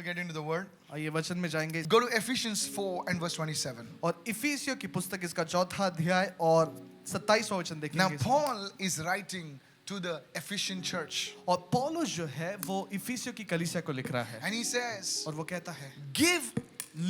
get into the word. आइए वचन में जाएंगे Go to Ephesians 4 and verse 27. और इफिसियों की पुस्तक इसका चौथा अध्याय और 27वां वचन Now देखेंगे. Paul is writing to the Ephesian church और पौलुस जो है वो इफिसियों की कलीसिया को लिख रहा है and he says, और वो कहता है give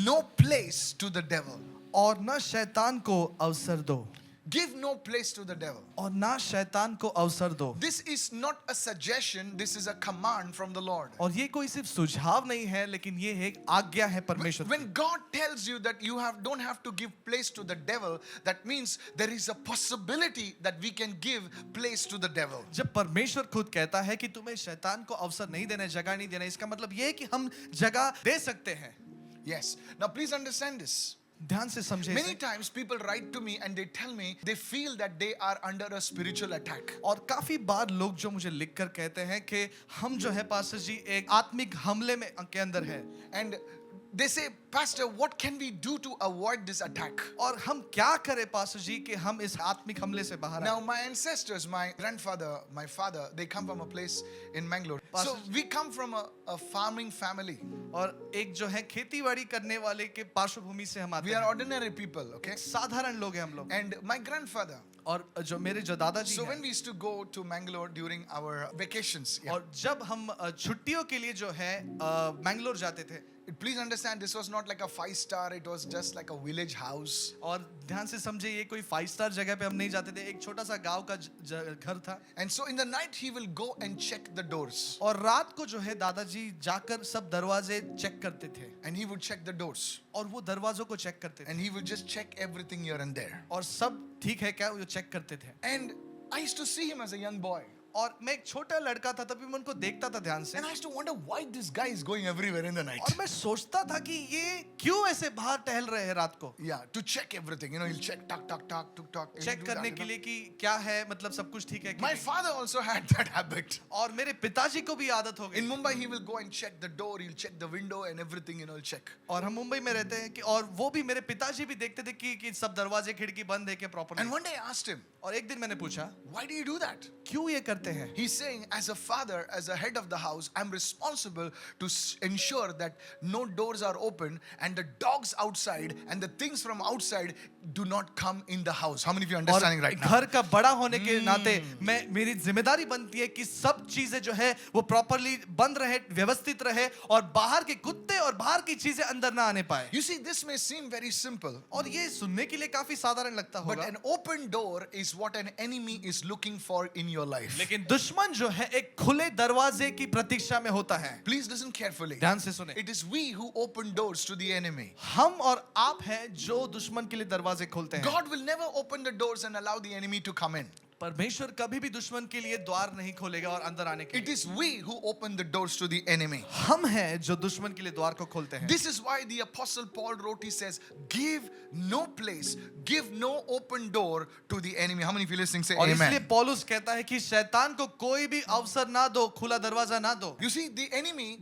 no place to the devil. और ना शैतान को अवसर दो. Give no place to the devil. और ना शैतान को अवसर दो. This is not a suggestion, this is a command from the Lord. और ये कोई सिर्फ सुझाव नहीं है लेकिन ये एक आज्ञा है परमेश्वर. When God tells you that you don't have to give place to the devil, that means there is a possibility that we can give place to the devil. जब परमेश्वर खुद कहता है कि तुम्हें शैतान को अवसर नहीं देना, जगह नहीं देना, इसका मतलब ये है कि हम जगह दे सकते हैं. Yes. Now please understand this. ध्यान से समझे. Many times people write to me and they tell me they feel that they are under a spiritual attack. और काफी बार लोग जो मुझे लिखकर कहते हैं कि हम जो है पास्टर जी एक आत्मिक हमले में के अंदर है. And they say, Pastor, what can we do to avoid this attack? और हम क्या करें पास्टर जी कि हम इस आत्मिक हमले से बाहर आए. Now my ancestors, my grandfather, my father, they come from a place in Mangalore. So we come from a farming family. और एक जो है खेतीबाड़ी करने वाले के पार्श्वभूमि से हम आते We are हैं. ordinary people, okay? साधारण लोग हैं हम लोग. And my grandfather. और जो मेरे जो दादाजी So हैं. when we used to go to Mangalore during our vacations, और जब हम छुट्टियों के लिए जो है मैंगलोर जाते थे. please understand this was not like a 5-star, it was just like a village house. और ध्यान से समझे ये कोई 5 स्टार जगह पे हम नहीं जाते थे. एक छोटा सा गांव का घर था. And so in the night he will go and check the doors. और रात को जो है दादाजी जाकर सब दरवाजे चेक करते थे. And he would check the doors. और वो दरवाजों को चेक करते थे. And he would just check everything here and there. और सब ठीक है क्या वो चेक करते थे. And I used to see him as a young boy. और मैं एक छोटा लड़का था तभी मैं उनको देखता था ध्यान से. And I used to wonder why this guy is going everywhere in the night. और मैं सोचता था कि ये क्यों ऐसे बाहर टहल रहे हैं रात को. Yeah, to check everything. You know, he'll check, talk, talk, talk, tuk, talk. Check करने के लिए कि क्या है, मतलब सब कुछ ठीक है कि My नहीं. father also had that habit. और मेरे पिताजी को भी आदत हो In गई. Mumbai, he will go and check the door, he'll check the window and everything, you know, he'll check. और हम मुंबई में रहते हैं कि और वो भी मेरे पिताजी भी देखते थे कि सब दरवाजे खिड़की बंद है क्या properly. And one day I asked him, और एक दिन मैंने पूछा why do you do that? क्यों ये करते हैं. He's saying, as a father, as a head of the house, I'm responsible to ensure that no doors are open and the dogs outside and the things from outside do not come in the house. How many of you are understanding right now? घर का बड़ा होने के नाते मैं मेरी जिम्मेदारी बनती है कि सब चीजें जो है वो प्रॉपर्ली बंद रहे, व्यवस्थित रहे और बाहर के कुत्ते और बाहर की चीजें अंदर ना आने पाए. You see, this may seem very simple, और ये सुनने के लिए काफी साधारण लगता but होगा. an open door is what an enemy is looking for in your life. लेकिन दुश्मन जो है एक खुले दरवाजे की प्रतीक्षा में होता है. Please listen carefully. ध्यान से सुने. It is we who open doors to the enemy. हम और आप हैं जो दुश्मन के लिए दरवाजे खोलते हैं. God will never open the doors and allow the enemy to come in. परमेश्वर कभी भी दुश्मन के लिए द्वार नहीं खोलेगा और अंदर आने के It लिए. is we who open the doors to the enemy. हम हैं जो दुश्मन के लिए द्वार को खोलते हैं. This is why the apostle Paul wrote, he says, give no place, give no open door to the enemy. How many of you listening say और इसलिए amen? पौलुस कहता है कि शैतान को कोई भी अवसर ना दो, खुला दरवाजा ना दो. You see, the enemy,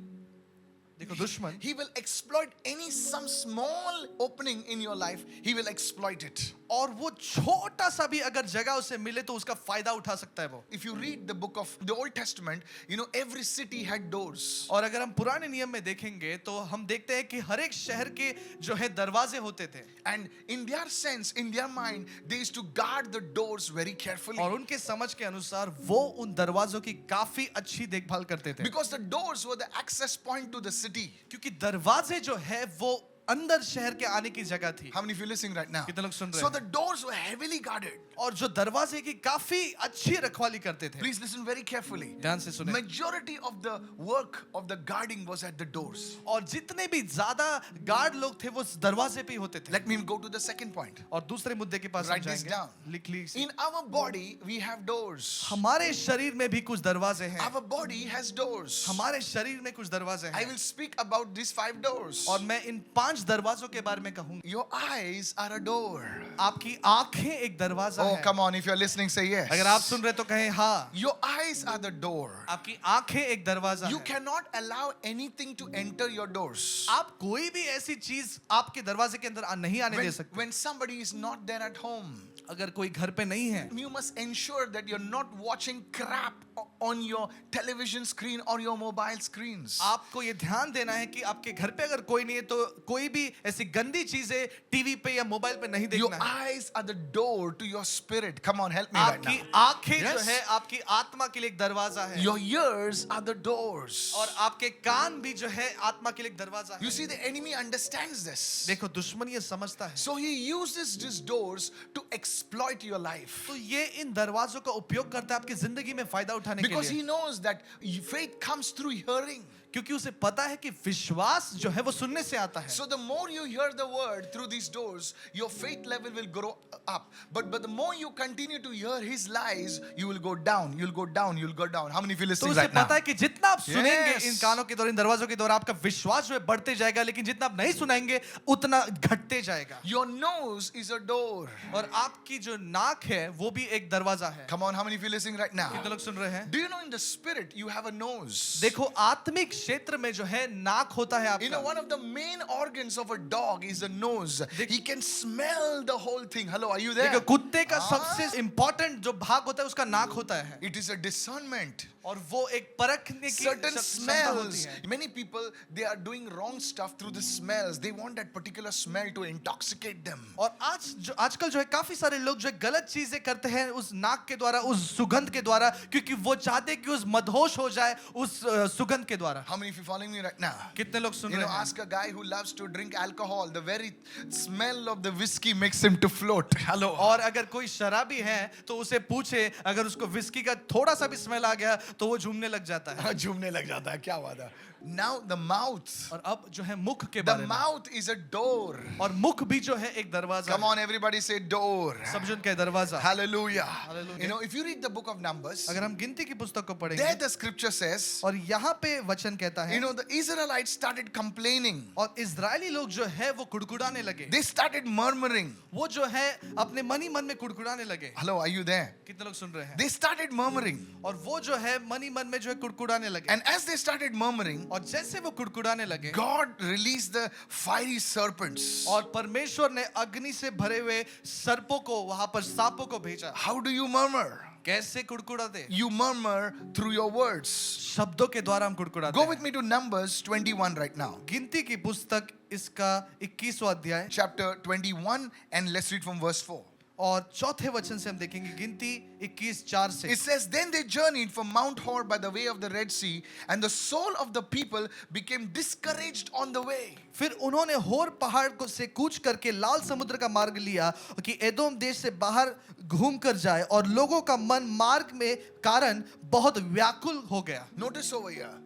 देखो दुश्मन he will exploit some small opening in your life, he will exploit it. और वो छोटा सा भी अगर जगह उसे मिले तो उसका फायदा उठा सकता है वो. If you read the book of the Old Testament, you know, every city had doors. और अगर हम पुराने नियम में देखेंगे तो हम देखते हैं कि हर एक शहर के जो है दरवाजे होते थे. And in their sense, in their mind, they used to guard the doors very carefully. और उनके समझ के अनुसार वो उन दरवाजों की काफी अच्छी देखभाल करते थे. Because the doors were the access point to the city. क्योंकि दरवाजे जो है वो अंदर शहर के आने की जगह थी. How many of you listening right now? कितने लोग सुन रहे So हैं? the doors were heavily guarded. और जो दरवाजे की काफी अच्छी रखवाली करते थे. Please listen very carefully. ध्यान से सुने. Majority of the work of the guarding was at the doors. और जितने भी ज्यादा गार्ड लोग थे वो दरवाजे पे ही होते थे. Let me go to the second point. और दूसरे मुद्दे के पास हम Write this जाएंगे. down. लिख लीजिए. In our body, we have doors. हमारे शरीर में भी कुछ दरवाजे हैं. Our body has doors. हमारे शरीर में कुछ दरवाजे I हैं. will speak about these 5 doors. और मैं इन 5 दरवाजों के बारे में कहूंगा. Your eyes are a door. आपकी आंखें एक दरवाजा Oh, है. come on. If you're listening, say yes. अगर आप सुन रहे तो कहें हाँ. Your eyes are the door. आपकी आंखें एक दरवाजा You है. cannot allow anything to enter your doors. आप कोई भी ऐसी चीज आपके दरवाजे के अंदर नहीं आने दे सकते. When somebody is not there at home, अगर कोई घर पे नहीं है, You must ensure that you're not watching crap on your television screen or your mobile screens. आपको ये ध्यान देना है कि आपके घर पे अगर कोई नहीं है तो कोई भी ऐसी गंदी चीजें टीवी पे या मोबाइल पे नहीं Your देखना है। eyes are the door to your spirit. Come on, help me right आपकी now. आंखें जो Yes. है आपकी आत्मा के लिए एक दरवाजा है, Your ears are the doors. और आपके कान भी जो है आत्मा के लिए एक दरवाजा You है। see, the enemy understands this. देखो दुश्मन ये समझता है, So he uses these doors to exploit your life. तो ये इन दरवाजों का उपयोग करता है आपकी जिंदगी में फायदा उठाने के Because लिए, he knows that faith comes through hearing. क्योंकि उसे पता है कि विश्वास जो है वो सुनने से आता है। So the more you hear the word through these doors, your faith level will grow up. But the more you continue to hear his lies, you will go down. You'll go down. You'll go down. How many feel तो listening उसे right now? पता है कि जितना आप सुनेंगे Yes. इन कानों के द्वारा, इन दरवाजों के द्वारा, आपका विश्वास जो है बढ़ते जाएगा, लेकिन जितना आप नहीं सुनाएंगे उतना घटते जाएगा। Your nose is a door. और आपकी जो नाक है वो भी एक दरवाजा है। Come on, how many feel listening right now? कितने लोग सुन रहे हैं? Do you know in the spirit you have a nose? देखो आत्मिक क्षेत्र में जो है नाक होता है You know, आपका। one of the main organs of a dog is the nose. He can smell the whole thing. Hello, are you there? देखो कुत्ते का सबसे इंपॉर्टेंट जो भाग होता है उसका नाक होता है, It is a discernment. और वो एक परखने की Certain क्षमता होती smells. है। Many people, they are doing wrong stuff through the smells. They want that particular smell to intoxicate them. और आजकल जो है काफी सारे लोग जो है गलत चीजें करते हैं उस नाक के द्वारा, उस सुगंध के द्वारा, क्योंकि वो चाहते हैं कि उस मदहोश हो जाए उस सुगंध के द्वारा। How many of you following me right now? कितने लोग सुन You रहे know, हैं? ask a guy who loves to drink alcohol. The very smell of the whiskey makes him to float. Hello. और अगर कोई शराबी है तो उसे पूछे, अगर उसको विस्की का थोड़ा सा भी स्मेल आ गया तो वो झूमने लग जाता है। झूमने लग जाता है, क्या बात है? Now the mouth. और अब जो है मुख के The बारे में, mouth is a door. और मुख भी जो है एक दरवाजा Come है। on, everybody say door. सब जन के दरवाजा। Hallelujah. Hallelujah. You know, if you read the book of Numbers, अगर हम गिनती की पुस्तक को there पढ़ेंगे the scripture says, और यहाँ पे वचन कहता है, you know, the Israelites started complaining. और इजरायली लोग जो है वो कुड़कुड़ाने लगे, They started murmuring. वो जो है अपने मन ही मन में कुड़कुड़ाने लगे। Hello, are you there? कितने लोग सुन रहे हैं? They started murmuring. और वो जो है मन ही मन में जो है कुड़कुड़ाने लगे, And as they started murmuring, और जैसे वो कुड़कुड़ाने लगे, God released the fiery serpents. और परमेश्वर ने अग्नि से भरे हुए सर्पों को, वहां पर सांपों को भेजा। How do you murmur? कैसे कुड़कुड़ाते? You murmur through your words. शब्दों के द्वारा हम कुड़कुड़ाते Go हैं। with me to Numbers 21 right now. गिनती की पुस्तक इसका 21वां अध्याय Chapter 21, and let's read from verse 4. और चौथे वचन से हम देखेंगे, गिनती 21:4 से। It says, Then they journeyed from Mount Hor by the way of the Red Sea, and the soul of the people became discouraged on the way. फिर उन्होंने होर पहाड़ को से कूच करके लाल समुद्र का मार्ग लिया कि एदोम देश से बाहर घूम कर जाए, और लोगों का मन मार्ग में कारण बहुत व्याकुल हो गया। Notice over here.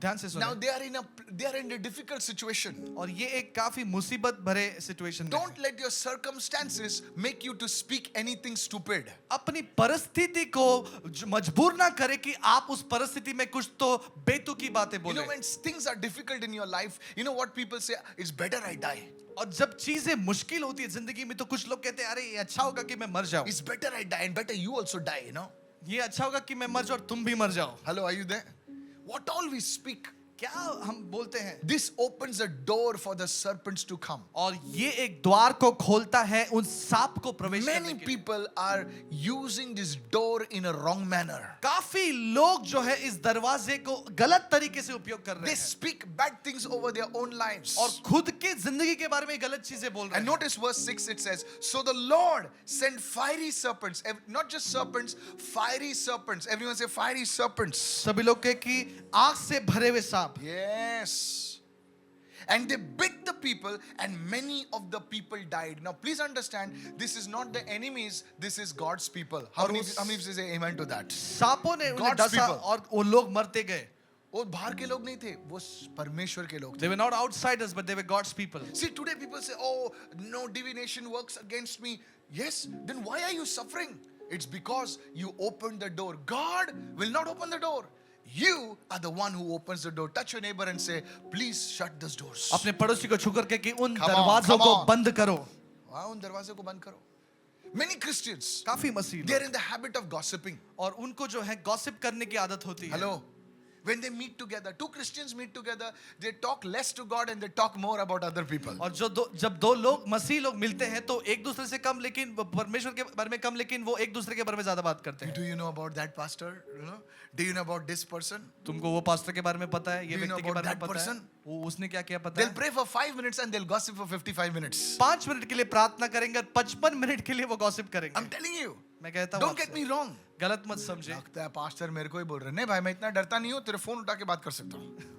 ध्यान से Now सुनो। they are in a difficult situation. और ये एक काफी मुसीबत भरे सिचुएशन में Don't let your circumstances make you to speak anything stupid. अपनी परिस्थिति को मजबूर ना करे कि आप उस परिस्थिति में कुछ तो बेतुकी बातें You बोले। know, when things are difficult in your life, you know what people say? It's better I die. और जब चीजें मुश्किल होती है जिंदगी में तो कुछ लोग कहते हैं, अरे ये अच्छा होगा कि मैं मर जाऊं, It's better I die, and better you also die, you know. ये अच्छा होगा कि मैं मर जाऊं और तुम भी मर जाओ। Hello, are you there? What all we speak, क्या हम बोलते हैं? this opens a door for the serpents to come. और ये एक द्वार को खोलता है उन सांप को प्रवेश करने Many के लिए। people are using this door in a wrong manner. काफी लोग जो है इस दरवाजे को गलत तरीके से उपयोग कर रहे They हैं speak bad things over their own lives. और खुद के जिंदगी के बारे में गलत चीजें बोल रहे And हैं। notice verse 6, it says, So the Lord sent fiery serpents, not just serpents, fiery serpents. Everyone say fiery serpents. सभी लोग कहे कि आग से भरे हुए सांप। Yes. And they bit the people, and many of the people died. Now, please understand, this is not the enemies, this is God's people. How many of you say amen to that? सांपों ने उन्हें God's डसा people. और वो लोग मरते गए। वो बाहर के लोग नहीं थे, वो परमेश्वर के लोग थे. They were not outsiders, but they were God's people. See, today people say, oh, no divination works against me. Yes, then why are you suffering? It's because you opened the door. God will not open the door. You are the one who opens the door. Touch your neighbor and say, please shut those doors. अपने पड़ोसी को छू करके कि उन Come on, दरवाजों come को on. बंद करो। हाँ, उन दरवाजे को बंद करो. Many Christians, काफी मसीह they're लोग, in the habit of gossiping. और उनको जो है गॉसिप करने की आदत होती है। Hello. When they meet together, two Christians meet together, they talk less to God and they talk more about other people. और जब दो लोग मसीह लोग मिलते हैं तो एक दूसरे से कम लेकिन परमेश्वर के बारे में कम लेकिन वो एक दूसरे के बारे में ज्यादा बात करते हैं. Do you know about that pastor? You know? Do you know about this person? तुमको वो पास्टर के बारे में पता है, ये Do you know व्यक्ति के about बारे में that पता है, person? वो उसने क्या किया पता They'll है. pray for 5 minutes and they'll gossip for 55 minutes. 5 minute के लिए प्रार्थना करेंगे और 55 मिनट के लिए वो गॉसिप करेंगे. I'm telling you. मैं कहता हूँ Don't get me wrong. गलत मत समझे. लगता है पास्टर मेरे को ही बोल रहे हैं. नहीं भाई, मैं इतना डरता नहीं हूँ, तेरे फोन उठा के बात कर सकता हूँ.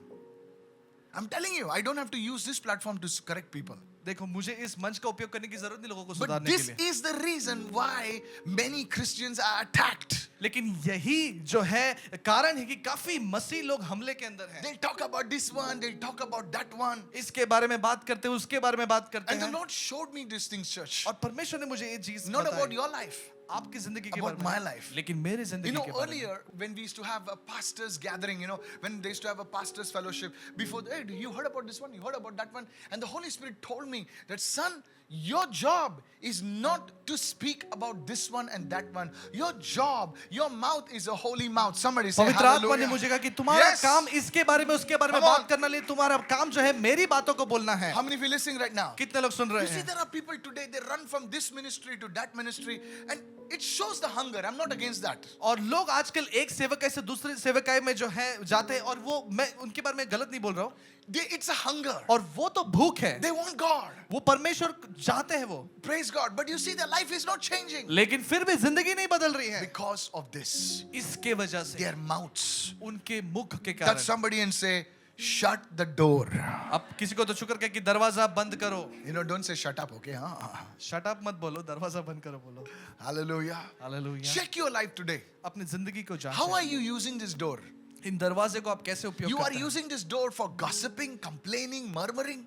I'm telling you, I don't have to use this platform to correct people. देखो, मुझे इस मंच का उपयोग करने की जरूरत नहीं लोगों को But सुधारने this के लिए. is the reason why many Christians are attacked. लेकिन यही जो है कारण है कि काफी मसीह लोग हमले के अंदर हैं. They'll talk about this one, they'll talk about that one. इसके बारे में बात करते हैं, उसके बारे में बात करते And the हैं. Lord showed me these things, church. और परमेश्वर ने मुझे ये चीज Not about बताई. your life. आपकी जिंदगी के About बारे my में, life. लेकिन मेरे You जिंदगी know, के बारे में. earlier when we used to have a pastor's gathering, you know, when they used to have a pastor's fellowship, before, hey, you heard about this one, you heard about that one, and the Holy Spirit told me that, son, your job is not to speak about this one and that one. Your job, your mouth is a holy mouth. Somebody say पवित्र आत्मा ने hallelujah. मुझे कहा कि तुम्हारा Yes. काम इसके बारे में उसके बारे में Come on. बात करना नहीं, तुम्हारा काम जो है मेरी बातों को बोलना है. How many of you listening right now? कितने लोग सुन रहे You see, हैं? there are people today, they run from this ministry to that ministry, and it shows the hunger. I'm not against that. और लोग आजकल एक सेवकाई से दूसरे सेवकाई में जो है जाते हैं और वो मैं उनके बारे में गलत नहीं बोल रहा हूँ. It's a hunger. और वो तो भूख है. They want God. वो परमेश्वर चाहते हैं वो. Praise God. But you see, their life is not changing लेकिन फिर भी जिंदगी नहीं बदल रही है. because of this. इसके वजह से Their mouths. उनके मुख के Touch कारण. somebody and say, shut the door. अब किसी को तो शुक्र कहे कि दरवाजा बंद करो. You know, don't say shut up, okay? Huh? Shut up मत बोलो, दरवाजा बंद करो बोलो. Hallelujah. Hallelujah. Check your life today. अपनी जिंदगी को How are जांचें. you using this door? इन दरवाजे को आप कैसे उपयोग You are करते हैं? using this door for gossiping, complaining, murmuring.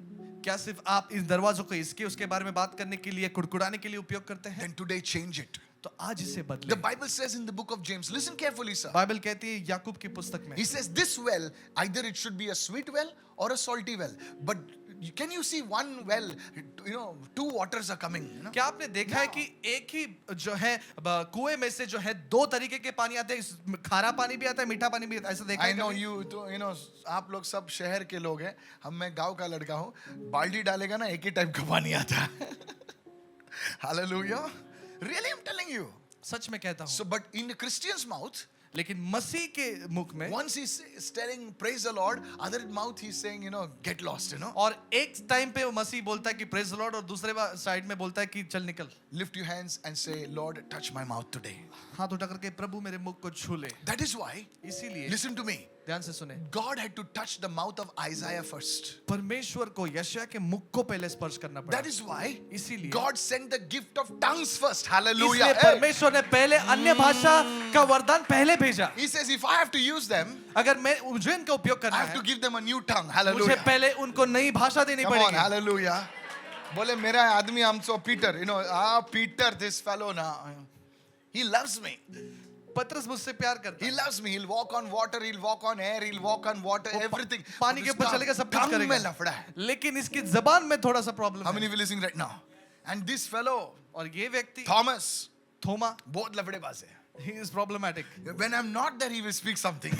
क्या सिर्फ आप इस दरवाजों को इसके उसके बारे में बात करने के लिए कुड़कुड़ाने के लिए उपयोग करते हैं? Then today change it. तो आज इसे The बदलें. Bible says in the book of James, listen carefully, sir. Bible कहती है याकूब की पुस्तक में, He says this well, either it should be a sweet well or a salty well. But can you see one well, you know, two waters are coming. You know? क्या आपने देखा है कि एक ही जो है कुएं में से जो है दो तरीके के पानी आते हैं, खारा पानी भी आता है, मीठा पानी भी आता है, ऐसा देखा I है know कभी? you know, आप लोग सब शहर के लोग हैं, मैं गांव का लड़का हूँ. बाल्टी डालेगा ना एक ही टाइप का पानी आता है. Hallelujah. Really, I'm telling you. सच में कहता हूँ. So, but in the Christian's mouth, लेकिन मसीह के मुख में once he's telling praise the Lord, other mouth he's saying, you know, get lost, you know. और एक टाइम पे वो मसीह बोलता है कि प्रेज द लॉर्ड और दूसरे साइड में बोलता है कि चल निकल. Lift your hands and say, Lord, touch my mouth today. हाथ उठा करके प्रभु मेरे मुख को छू ले. That is why, इसीलिए listen to me, ध्यान से सुने, God had to touch the mouth of Isaiah first. परमेश्वर को यशायाह के मुख को पहले स्पर्श करना पड़ा. That is why इसीलिए God sent the gift of tongues first. Hallelujah. इसलिए Hey. परमेश्वर ने पहले अन्य भाषा का वरदान पहले भेजा. He says, if I have to use them, अगर मैं मुझे इनका उपयोग करना I have है, to give them a new tongue. मुझे Hallelujah. पहले उनको नई भाषा देनी Come on, पड़ेगी. hallelujah. बोले मेरा आदमी हमसे Peter, you know, Peter, this fellow now, he loves me. पतरस मुझसे प्यार करता He है. loves me. He'll walk on water, he'll walk on air, he'll walk on water, everything. पानी के ऊपर चलेगा, सब कुछ tongue में करेगा. लफड़ा है. लेकिन इसकी जबान में थोड़ा सा प्रॉब्लम How many है. of you listening right now? And this fellow, और ये व्यक्ति Thomas, थोमा, बहुत लफड़ेबाज है. he is problematic. When I'm not there, he will speak something.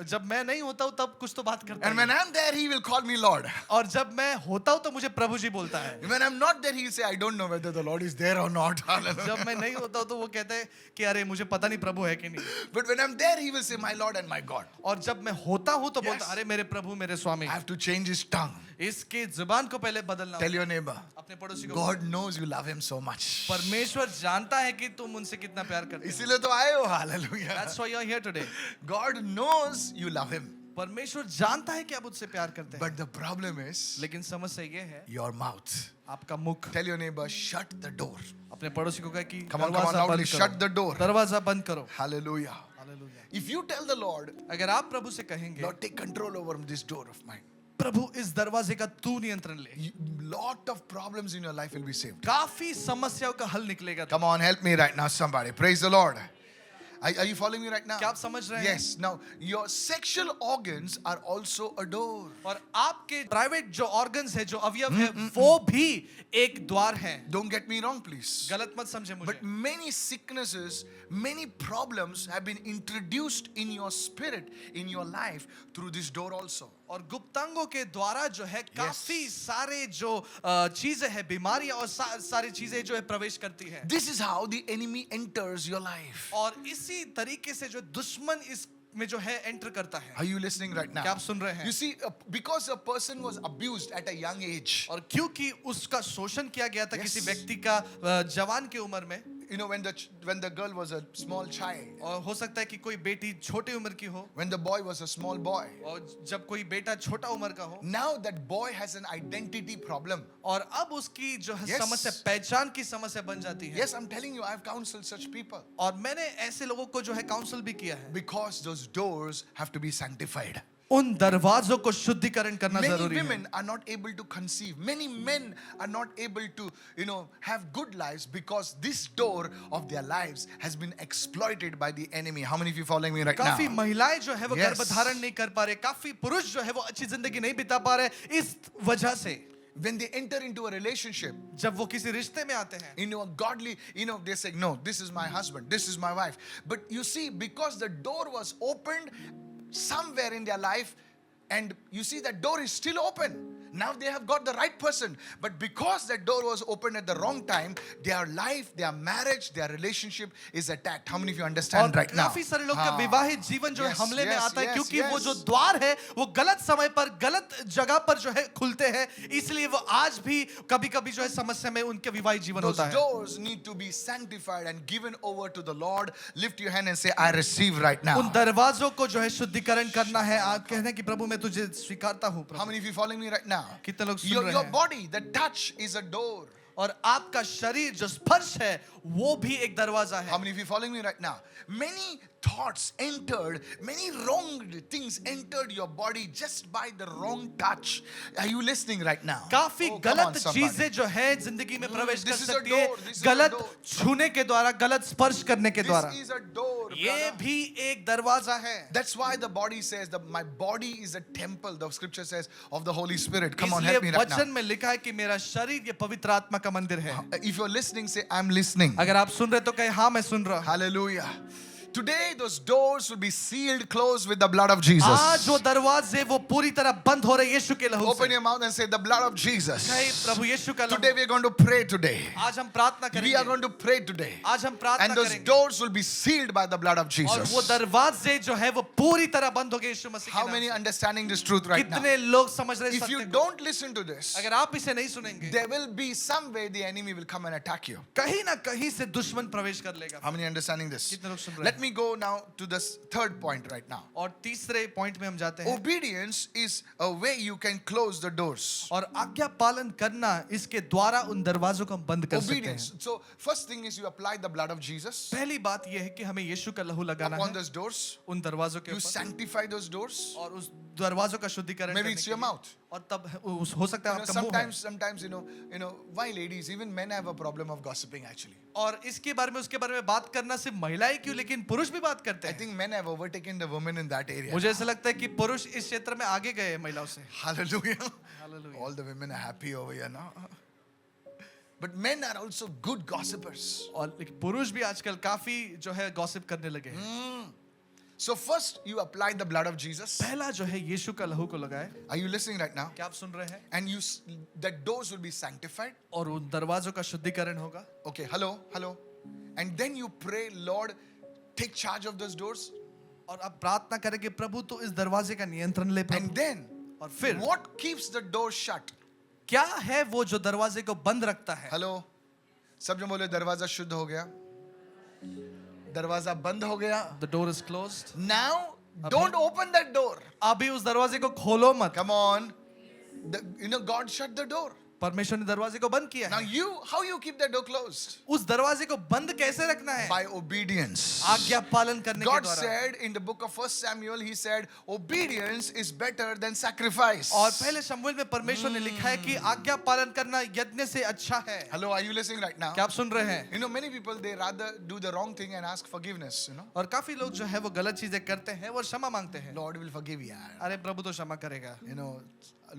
जब मैं नहीं होता हूँ तब कुछ तो बात करता And है. when I'm there, he will call me Lord. और जब मैं होता हूँ तो मुझे प्रभु जी बोलता है. When I'm not there, he will say, I don't know whether the Lord is there or not. Hallelujah. जब मैं नहीं होता हूँ तो वो कहते हैं कि अरे मुझे पता नहीं प्रभु है कि नहीं. But when I'm there, he will say, my Lord and my God. और जब मैं होता हूँ तो बोलता Yes. अरे मेरे प्रभु मेरे स्वामी. I have to change his tongue. इसके जुबान को पहले बदलना Tell होगा. your neighbor, अपने पड़ोसी को. God knows you love him so much. परमेश्वर जानता है कि तुम उनसे कितना प्यार करते हो. इसीलिए तो आए हो. Hallelujah. That's why you're here today. God knows you love him. परमेश्वर जानता है कि आप उससे प्यार करते हैं. But the problem is लेकिन समस्या ये है your mouth. आपका मुख. Tell your neighbor, shut the door. अपने पड़ोसी को कहे कि Come on, दरवाजा loudly, बंद shut करो. the door. दरवाजा बंद करो. Hallelujah. Hallelujah. If you tell the Lord, अगर आप प्रभु से कहेंगे Lord, take control over this door of mine, प्रभु इस दरवाजे का तू नियंत्रण ले, lot of problems in your life will be saved. काफी समस्याओं का हल निकलेगा. Come on, help me right now, somebody. Praise the Lord. Are you following me right now? क्या आप समझ रहे हैं? Yes. Now, your sexual organs are also a door. और आपके प्राइवेट जो ऑर्गन्स है, जो अवयव है, वो भी एक द्वार है. Don't get me wrong, please. गलत मत समझे मुझे. But many sicknesses, many problems have been introduced in your spirit, in your life, through this door also. और गुप्तांगों के द्वारा जो है काफी सारे जो चीजें हैं, बीमारियां और सारी चीजें जो है प्रवेश करती है. This is how the enemy enters your life. और इसी तरीके से जो दुश्मन इस में जो है एंटर करता है. Are you listening right now? क्या आप सुन रहे हैं? You see, because a person was abused at a young age. और क्योंकि उसका शोषण किया गया था Yes. किसी व्यक्ति का जवान की उम्र में, You know, when the girl was a small child, और हो सकता है कि कोई बेटी छोटी उम्र की हो, when the boy was a small boy, और जब कोई बेटा छोटा उम्र का हो, now that boy has an identity problem. और अब उसकी जो है Yes. समस्या पहचान की समस्या बन जाती है. Yes, I'm telling you, I've counseled such people. और मैंने ऐसे लोगों को जो है काउंसल भी किया है. Because those doors have to be sanctified. उन दरवाजों को शुद्धिकरण करना Many जरूरी है. women are not able to conceive. Many men are not able to, have good lives because this door of their lives has been exploited by the enemy. How many of you following me right काफी now? महिलाएं जो है वो Yes. गर्भ धारण नहीं कर पा रहे, काफी पुरुष जो है वो अच्छी जिंदगी नहीं बिता पा रहे इस वजह से. When they enter into a relationship, जब वो किसी रिश्ते में आते हैं, a godly, they say, no, this is my husband, this is my wife. But you see, because the door was opened somewhere in their life, and you see that door is still open. Now they have got the right person. But because that door was opened at the wrong time, their life, their marriage, their relationship is attacked. How many of you understand और right now? काफी सारे लोग का विवाहित जीवन जो है Yes, हमले में yes, आता है, yes, क्योंकि वो yes. जो द्वार है वो गलत समय पर गलत जगह पर जो है खुलते हैं, इसलिए वो आज भी कभी-कभी जो है समस्या में उनके विवाहित जीवन Those होता है. doors need to be sanctified and given over to the Lord. Lift your hand and say, I receive right now. उन दरवाजों को जो है शुद्धिकरण करना है. आप कहते हैं कि प्रभु मैं तुझे स्वीकारता हूँ. How many of you following me right now? कितने लोग सुन Your रहे हैं? body, the touch is a door. और आपका शरीर जो स्पर्श है वो भी एक दरवाजा How है. many of you following me right now? Many thoughts entered, many wrong things entered your body just by the wrong touch. Are you listening right now? काफी Oh, come on, गलत somebody. चीजें जो है जिंदगी में प्रवेश कर this is a सकती है, door, this is a गलत door. छूने के द्वारा, गलत स्पर्श करने के द्वारा. This is a door. ये brother. भी एक दरवाजा है. That's why the body says that my body is a temple, the scripture says, of the Holy Spirit. Come on, इसलिए help me right वचन now. में लिखा है कि मेरा शरीर ये पवित्र आत्मा का मंदिर है. If you're listening, say, I'm listening. अगर आप सुन रहे तो कहे हाँ मैं सुन रहा हूँ. Hallelujah. Today, those doors will be sealed closed with the blood of Jesus. आज जो दरवाजे वो पूरी तरह बंद हो रहे यीशु के लहू Open से. your mouth and say, the blood of Jesus. कहे प्रभु यीशु का Today, लहू. we're going to pray today. आज हम प्रार्थना We are करेंगे. going to pray today. आज हम प्रार्थना And those करेंगे. doors will be sealed by the blood of और Jesus. वो दरवाजे जो है वो पूरी तरह बंद हो गए यीशु मसीह How के many नाम से. understanding this truth right now? कितने लोग समझ रहे If सत्य you को? don't listen to this, अगर आप इसे नहीं सुनेंगे, there will be some way the enemy will come and attack you. कहीं ना कहीं से दुश्मन प्रवेश कर लेगा. How many understanding this? कितने लोग सुन रहे Let हैं? me go now to this third point right now. और तीसरे पॉइंट में हम जाते हैं. Obedience is a way you can close the doors. और आज्ञा पालन करना, इसके द्वारा उन दरवाजों को हम बंद कर सकते Obedience. हैं. So first thing is you apply the blood of Jesus पहली बात यह है कि हमें यीशु का लहू लगाना upon है those doors. उन दरवाजों के You ऊपर, sanctify those doors. और उस दरवाजों का शुद्धिकरण Maybe करने it's के your लिए. mouth. और तब हो सकता है आपका मुंह है. Sometimes why ladies, even men have a problem of gossiping actually. और इसके बारे में उसके बारे में बात करना सिर्फ महिलाएं क्यों, लेकिन पुरुष भी बात करते I हैं. think men have overtaken the women in that area. मुझे ऐसा लगता है कि पुरुष इस क्षेत्र में आगे गए हैं महिलाओं से. Hallelujah. Hallelujah. All the women are happy over here now. But men are also good gossipers. और लेकिन पुरुष भी आजकल काफी जो है गॉसिप करने लगे हैं. So first you apply the blood of Jesus. पहला जो है यीशु का लहू को लगाए. Are you listening right now? क्या आप सुन रहे हैं? And that doors will be sanctified. और उन दरवाजों का शुद्धिकरण होगा. Okay, hello. And then you pray, Lord, take charge of those doors. और आप प्रार्थना करेंगे प्रभु तो इस दरवाजे का नियंत्रण ले प्रभु. And then और फिर what keeps the door shut? क्या है वो जो दरवाजे को बंद रखता है? Hello. सब जो बोले दरवाजा शुद्ध हो गया, दरवाजा बंद हो गया. The door is closed. Now don't open that door. अभी उस दरवाजे को खोलो मत. Come on. God shut the door. परमेश्वर ने दरवाजे को बंद किया Now है। how you keep that door closed? उस दरवाजे को बंद कैसे रखना है? By obedience. आज्ञा पालन करने के God द्वारा। said in the book of 1 Samuel, he said, obedience is better than sacrifice. और पहले शमूएल में परमेश्वर ने लिखा है कि आज्ञा पालन करना यज्ञ से अच्छा है। Hello, are you listening right now? क्या आप सुन रहे हैं? You know, many people, they rather do the wrong thing and ask forgiveness, you know. और काफी लोग जो है वो गलत चीजें करते हैं और क्षमा मांगते हैं। Lord will forgive you. अरे प्रभु तो क्षमा करेगा। You know,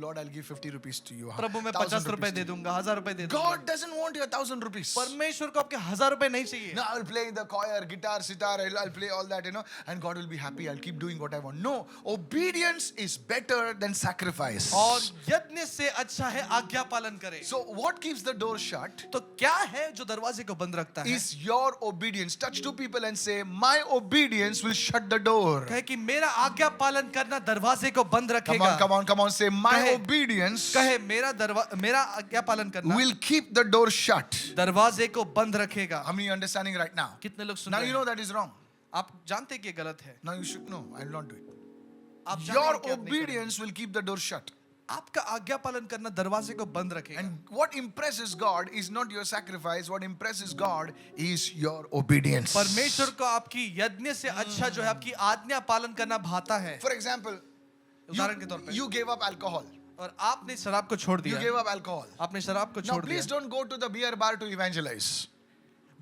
Lord, I'll give 50 rupees to you. प्रभु मैं 1,000 50 रुपए rupees दे to you. दूंगा, 1000 रुपए दे दूंगा। God doesn't want your 1,000 rupees. परमेश्वर को आपके 1000 रुपए नहीं चाहिए। No, I'll play the choir, guitar, sitar, I'll play all that, you know, and God will be happy. I'll keep doing what I want. No, obedience is better than sacrifice. और यज्ञ से अच्छा है आज्ञा पालन करें। So, what keeps the door shut तो क्या है जो दरवाजे को बंद रखता है? is your obedience. Touch two people and say, my obedience will shut the door. कहे कि मेरा आज्ञा पालन करना दरवाजे को बंद Come रखेगा। on, come on, come on. Say, my कहे- obedience कहे मेरा आज्ञा पालन करना will keep the door shut. दरवाजे को बंद रखेगा। How many are understanding right now? कितने लोग सुन Now रहे you हैं? know that is wrong. आप जानते हैं कि ये गलत है। Now you should know. I will not do it. आप जानते Your हैं कि आप नहीं करेंगे। obedience will keep the door shut. आपका आज्ञा पालन करना दरवाजे को बंद रखेगा। And what impresses God is not your sacrifice. What impresses God is your obedience. परमेश्वर को आपकी यज्ञ से अच्छा जो है आपकी आज्ञा पालन करना भाता है। For example, उदाहरण के तौर पे you gave up alcohol. और आपने शराब को छोड़ You दिया। gave up alcohol. आपने शराब को Now छोड़ please दिया। don't go to the beer bar to evangelize.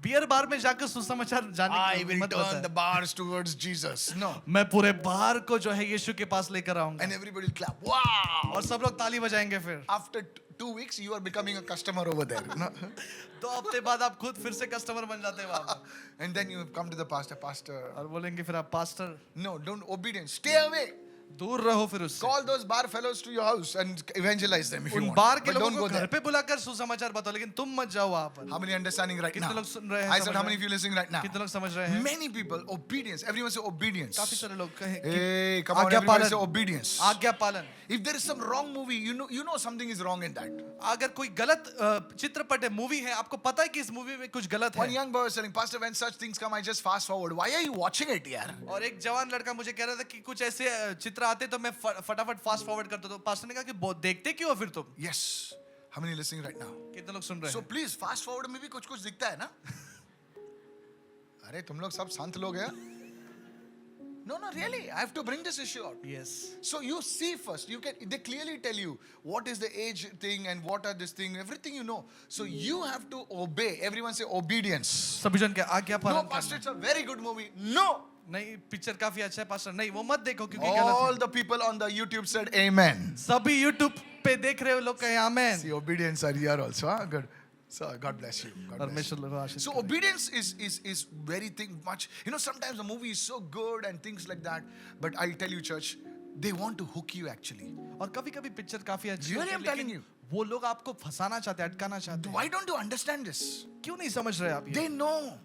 Beer bar में जाकर सुसमाचार जाने I की will मत turn the बताएं। bars towards Jesus. No. मैं पूरे बार को जो है यीशु के पास लेकर आऊंगा And everybody will clap. Wow. और सब लोग ताली बजाएंगे फिर। After 2 weeks, you are becoming a customer over there. No? 2 हफ्ते बाद आप खुद फिर से कस्टमर बन जाते हैं वहां पर। And then you come to the pastor. Pastor, और बोलेंगे फिर आप pastor no, don't obedience. Stay away. दूर रहो फिर उससे। Call those bar fellows to your house and evangelize them if you उन want. बार के But लोगों don't को go घर there. पे बुलाकर सुसमाचार बताओ लेकिन तुम मत जाओ वहां पर। How many understanding right कितने now? लोग सुन रहे हैं? I said, समझ how रहे many of you listening right now? कितने लोग समझ रहे हैं? Many people, obedience. Everyone say obedience. काफी सारे लोग कहें कि Hey, come on, आज्ञा everybody पालन। say obedience. आज्ञा पालन। If there is some wrong movie, you know something is wrong in that. अगर कोई गलत चित्रपट है, मूवी है, आपको पता है कि इस मूवी में कुछ गलत One है। young boy was saying, Pastor, when such things come, I just fast forward. Why are you watching it, yaar? और एक जवान लड़का मुझे कह रहा था कि कुछ ऐसे चित्र आते तो मैं फटाफट फास्ट फॉरवर्ड करता। तो पास्टर ने कहा कि बहुत देखते क्यों हो फिर तुम? Yes. How many listening right now? कितने लोग सुन रहे So हैं? please, fast forward में भी कुछ दिखता है ना? अरे तुम लोग सब शांत लोग हैं? No, really. I have to bring this issue out. Yes. So you see first, they clearly tell you what is the age thing and what are this thing, everything you know. So you have to obey. Everyone say obedience. सभी जन के आज्ञा No, पालन pastor, करना। it's a very good movie. No. नहीं picture काफी अच्छा है पास्टर। नहीं वो मत देखो क्योंकि गलत All है। the people on the YouTube said amen. सभी YouTube पे देख रहे हो लोग कहें आमेन। See, obedience are here also. Huh? Good. So God bless you. God bless you. परमेश्वर लोग आशीष So करे। obedience is very thing much. You know, sometimes the movie is so good and things like that. But I'll tell you, church, they want to hook you actually. और कभी कभी picture काफी अच्छी Really, होती है I'm telling लेकिन you. वो लोग आपको फंसाना चाहते हैं, अटकाना चाहते हैं। Why don't you understand this? क्यों नहीं समझ रहे आप ये? They know.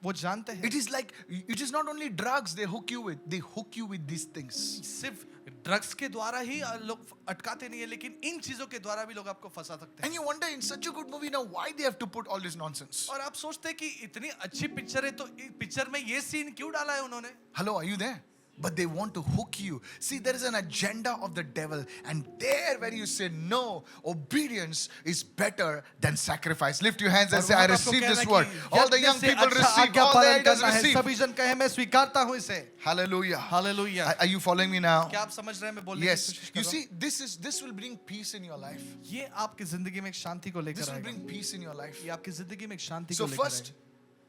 वो जानते हैं। It is like, it is not only drugs they hook you with, they hook you with these things. सिर्फ ड्रग्स के द्वारा ही लोग अटकाते नहीं है लेकिन इन चीजों के द्वारा भी लोग आपको फंसा सकते हैं। And you wonder in such a good movie now, why they have to put all this nonsense? और आप सोचते हैं कि इतनी अच्छी पिक्चर है तो पिक्चर में ये सीन क्यों डाला है उन्होंने? Hello, are you there? But they want to hook you. See, there is an agenda of the devil. And there where you say no, obedience is better than sacrifice. Lift your hands and say, I receive this word. All the young people receive, all the elders receive. सभी जन कहे मैं स्वीकारता हूँ इसे। Hallelujah. Hallelujah. Are you following me now? क्या आप समझ रहे हैं मैं बोलने की Yes. कोशिश कर You रहा see, this will bring peace in your life. हूँ? ये आपकी जिंदगी में एक शांति को This लेकर will आएगा। bring peace in your life. ये आपकी जिंदगी में एक शांति So को लेकर first,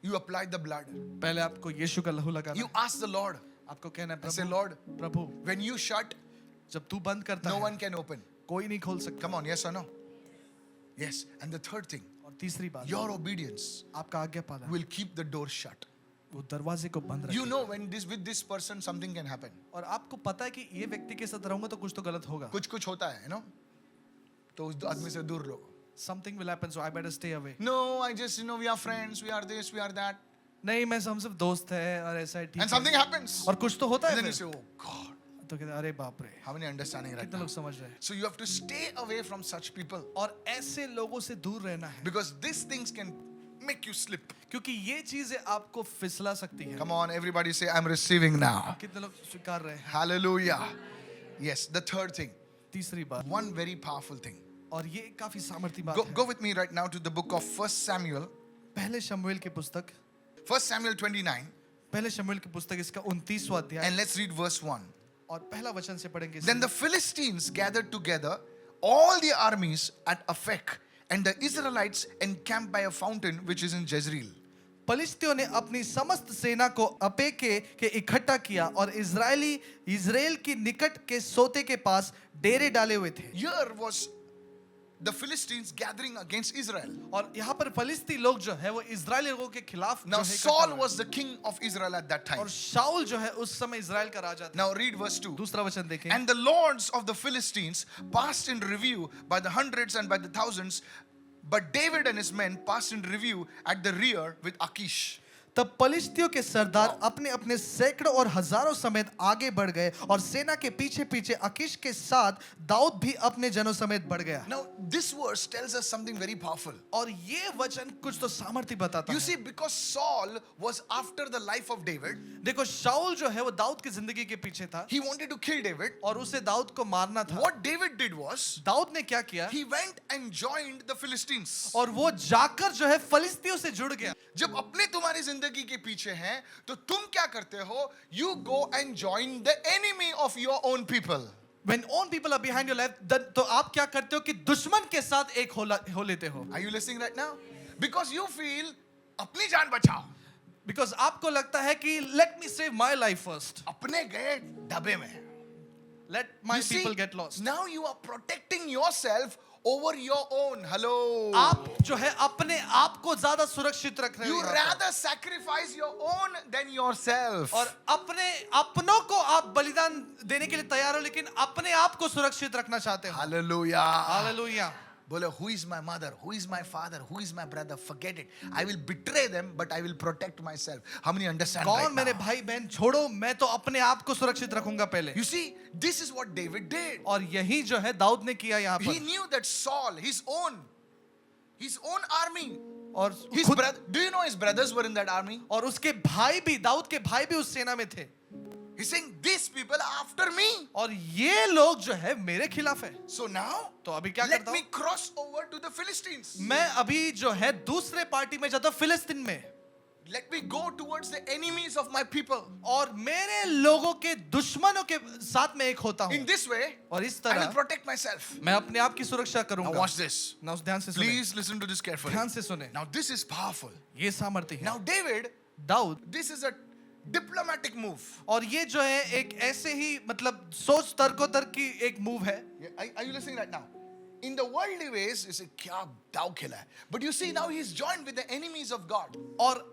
you apply the blood. आएगा। पहले आपको यीशु का लहू लगाना You है। ask the Lord. आपको कहना है I say, Prabhu Lord, Prabhu when you shut, जब तू बंद करता no है one can open. कोई नहीं खोल सकता। Come on, yes or no? Yes. And the third thing, और तीसरी बात your obedience आपका आज्ञा पालन will keep the door shut. वो दरवाजे को बंद You रखेगा। know when with this person something can happen. और आपको पता है कि ये व्यक्ति के साथ रहूंगा तो कुछ तो गलत होगा। कुछ होता है, you know? तो उस आदमी से दूर रहो. Something will happen so I better stay away. No, I just, we are friends, we are this, we are that. नहीं मैं हम सब दोस्त है और ऐसा है ठीक And है। something happens. और कुछ तो होता And है then you फिर। say, oh God. तो कहते हैं, अरे बाप रे How many understanding right कितने now? लोग समझ रहे हैं? So you have to stay away from such people. और ऐसे लोगों से दूर रहना है Because these things can make you slip. क्योंकि ये चीजें आपको फिसला सकती है। Come on, everybody say, I'm receiving now. कितने लोग स्वीकार रहे हैं? Hallelujah. Yes, the third thing. तीसरी बात One very powerful thing. और ये काफी सामर्थी बात Go, है। go with me right now to the book of 1 Samuel, पहले शमूएल की पुस्तक 1 Samuel 29, पहले शमूएल की पुस्तक इसका 29वां अध्याय and let's read verse 1. और पहला वचन से पढ़ेंगे। Then the Philistines gathered together all the armies at Aphek, and the Israelites encamped by a fountain which is in Jezreel. फलिस्तियों ने अपनी समस्त सेना को अपेके के इकट्ठा किया और इजराइल की निकट के सोते के पास डेरे डाले हुए थे। Here was the Philistines gathering against Israel. और यहाँ पर फलिस्ती लोग जो है वो इजरायली लोगों के खिलाफ Now जो है इकट्ठा Saul हुए। was the king of Israel at that time. और शाऊल जो है उस समय इजराइल का राजा था। Now read verse 2. दूसरा वचन देखें। And the lords of the Philistines passed in review by the hundreds and by the thousands, but David and his men passed in review at the rear with Achish. तब फलिस्तियों के सरदार अपने अपने सैकड़ों और हजारों समेत आगे बढ़ गए और सेना के पीछे पीछे अकीश के साथ दाऊद भी अपने जनों समेत बढ़ गया। Now this verse tells us something very powerful. और ये वचन कुछ तो सामर्थ्य बताता You है। see, because Saul was after the life of David, देखो शाऊल जो है वो दाऊद की जिंदगी के पीछे था he wanted to kill David. और उसे दाऊद को मारना था। What David did was, Dawood ने क्या किया? he went and joined the Philistines. और वो जाकर जो है फलिस्तियों से जुड़ गया। जब अपने तुम्हारी जिंदगी के पीछे हैं तो तुम क्या करते हो? You go and join the enemy of your own people. When own people are behind your life, तो आप क्या करते हो कि दुश्मन के साथ एक हो लेते हो। Are you listening right now? Because you feel अपनी जान बचाओ, Because आपको लगता है कि let me save my life first. अपने गए डबे में. Let my You see, people get lost. now you are protecting yourself over your own. Hello. आप जो है अपने आप को ज्यादा सुरक्षित रख रहे हो You यहाँ पर। rather sacrifice your own than yourself. और अपनों को आप बलिदान देने के लिए तैयार हो लेकिन अपने आप को सुरक्षित रखना चाहते हो। Hallelujah. हालेलुया। बोले, who is my mother, who is my father, who is my brother? Forget it. I will betray them, but I will protect myself. How many understand कौन right मेरे now? भाई बहन छोड़ो, मैं तो अपने आप को सुरक्षित रखूंगा पहले। You see, this is what David did. और यही जो है दाऊद ने किया यहाँ He पर। knew that Saul, his own army, और his खुद brother, do you know his brothers were in that army? और उसके भाई भी, दाऊद के भाई भी उस सेना में थे। He's saying, these people are after me. और ये लोग जो है मेरे खिलाफ है। So now, तो अभी क्या let करता me हूँ? cross over to the Philistines. मैं अभी जो है दूसरे पार्टी में जाता हूँ फिलिस्तीन में। Let me go towards the enemies of my people. और मेरे लोगों के दुश्मनों के साथ में एक होता हूँ। In this way, और इस I will तरह protect myself. मैं अपने आप की सुरक्षा Now करूंगा। watch this. ना उस ध्यान से सुने। Please listen to this carefully. ध्यान से सुने। Now this is powerful. ये सामर्थ्य है। Now David, Dawood this is a diplomatic move. और ये जो है एक ऐसे ही मतलब सोच तर्कोतर्क की एक मूव है। Yeah, are you listening right now? In the worldly ways, you say, क्या दाव खेला है? But you see now he's joined with the enemies of God. और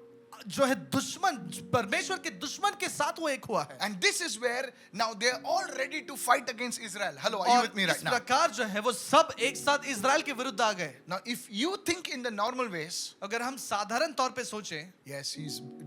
जो है दुश्मन परमेश्वर के दुश्मन के साथ वो एक हुआ है। And this is where now they're all ready to fight against Israel. Hello, are you और with me इस right now? प्रकार जो है वो सब एक साथ इजराइल के विरुद्ध आ गए। Now, if you think in the normal ways, अगर हम साधारण तौर पे सोचें, yes,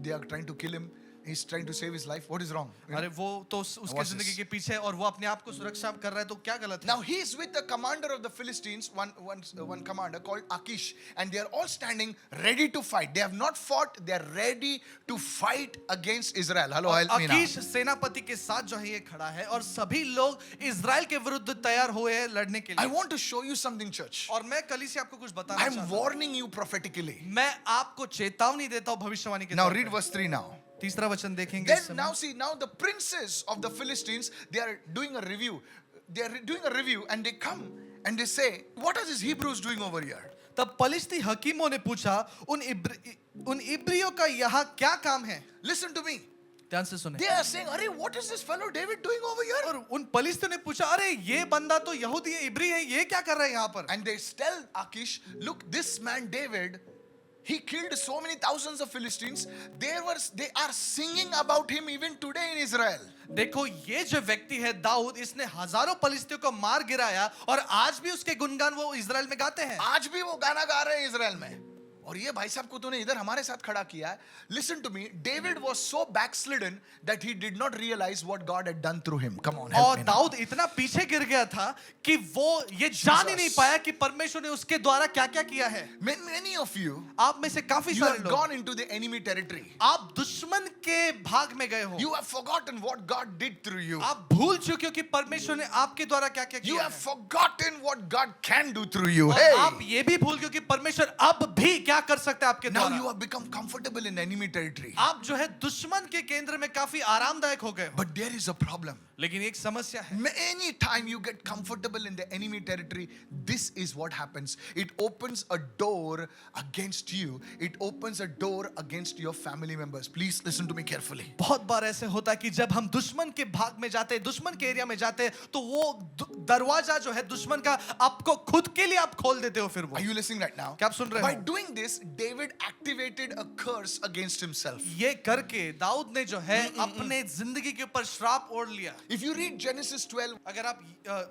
they are trying to kill him. He's trying to save his life. What is wrong? अरे वो तो उसके Watch जिंदगी this. के पीछे है और वो अपने आप को सुरक्षा कर रहा है, तो क्या गलत है? Now he's with the commander of the Philistines, one commander called Achish, and they are all standing ready to fight. They have not fought. They are ready to fight against Israel. Hello, help me now. अकीश सेनापति के साथ जो है ये खड़ा है और सभी लोग इजराइल के विरुद्ध तैयार हुए हैं लड़ने के I लिए। want to show you something, church. और मैं कल से आपको कुछ बताना I'm चाहता हूँ। warning you prophetically. मैं आपको चेतावनी देता हूँ भविष्यवाणी के Now तौर read पे। verse 3 now. तीसरा वचन देखेंगे Then इस समय। now see, now the princes of the Philistines, they are doing a review. They are doing a review and they come and they say, what are these Hebrews doing over here? तब फलिस्ती हकीमों ने पूछा, उन इब्रियों का यहाँ क्या काम है? Listen to me. ध्यान से सुने। They are saying, Arey, what is this fellow David doing over here? और उन फलिस्तियों ने पूछा, अरे ये बंदा तो यहूदी है, इब्री है, ये क्या कर रहा है यहाँ पर? And they tell Achish, look, this man David, he killed so many thousands of Philistines. They are singing about him even today in Israel. देखो ये जो व्यक्ति है दाऊद, इसने हजारों फलिस्तियों को मार गिराया और आज भी उसके गुणगान वो इजराइल में गाते हैं। आज भी वो गाना गा रहे हैं इजराइल में. और ये भाई साहब को तूने इधर हमारे साथ खड़ा किया है. Listen to me. David was so backslidden that he did not realize what God had done through him. Come on, help और me now. दाऊद इतना पीछे गिर गया था कि वो ये जान ही नहीं पाया कि परमेश्वर ने उसके द्वारा क्या क्या किया है. Many of you, आप में से काफी you सारे have लोग gone into the enemy territory. आप दुश्मन के भाग में गए हो. You have forgotten what God did through you. आप भूल चुके हो कि परमेश्वर ने आपके द्वारा क्या क्या You किया have है. forgotten what God can do through you. और Hey, आप ये भी भूल गए कि परमेश्वर अब भी क्या कर सकता है आपके now द्वारा. you have become comfortable in enemy territory. आप जो है दुश्मन के केंद्र में काफी आरामदायक हो गए हो. But there is a problem. लेकिन एक समस्या है. Any time you get comfortable in the enemy territory, this is what happens. It opens a door against you. It opens a door against your family members. Please listen to me carefully. बहुत बार ऐसे होता है कि जब हम दुश्मन के भाग में जाते हैं, दुश्मन के एरिया में जाते हैं, तो वो दरवाजा जो है दुश्मन का आपको खुद के लिए आप खोल देते हो. फिर वो Are you listening right now? क्या आप सुन रहे By हो? doing this, David activated a curse against himself. ये करके दाऊद ने जो है अपने जिंदगी के ऊपर श्राप ओढ़ लिया. If you read Genesis 12, अगर आप